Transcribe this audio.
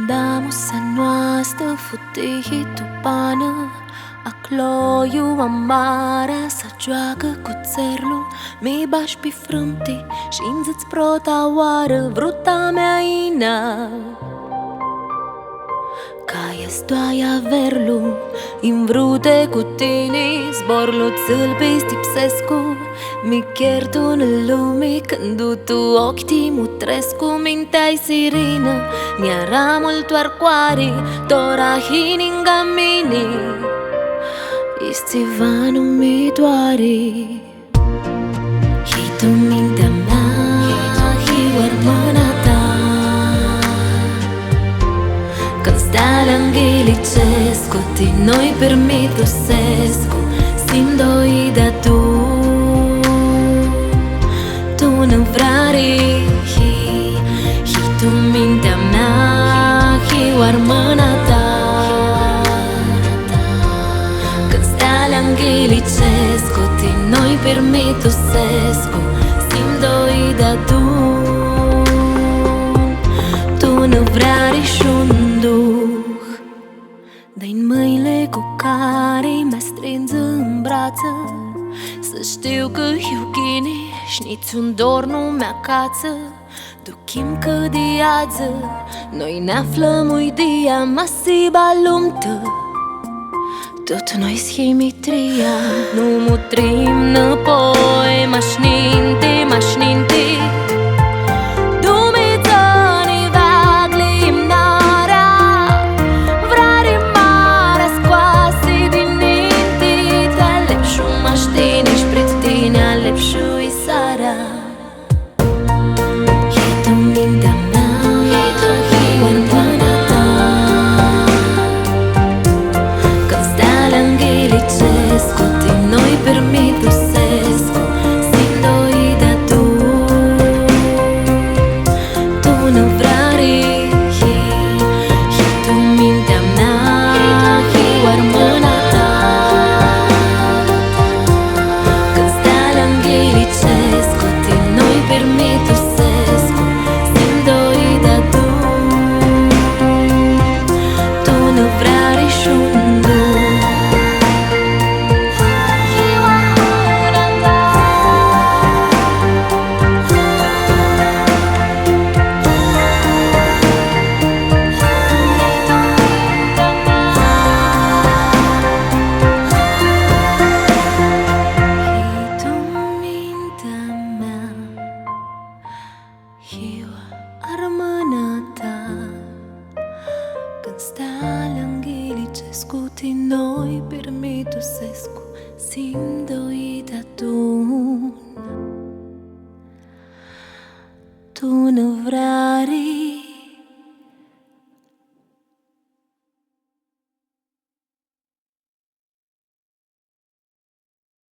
Andamos a noastră futii tupană, acloiu amara sa joacă cu țerlu. Mi bași pe frânte și-mi ziți prota oară vruta mea ina. Ca estoaia verlu, imvrute cu tine, zborlu țâl pe stipsescu. Mi chiertu în lume când tu ochi ti mutrescu. Mintea-i sirină, mi-a ramul toarcoare, tora hininga mine. Istivanu mi doare. Hi tu mintea mea, hi urmâna ta. Când stai l'Angelicescu, ti noi permito sescu, sin doida tu. Tu nu vrei, hi tu mintea mea, hi urmâna ta. Când stai l'Angelicescu, ti noi permito sescu, sin doida tu. Tu nu vrei și-un duh, dă-i mâinile cu care mă strângi în brață. Să știu că iubine și niciun dor nu mi-acață. Duchim că de azi noi ne aflăm uidia masiba lumtă. Tot noi schimitria, nu mutrim înapoi, mașninte. Stai l'Angelicescu, ti noi permito sescu, sin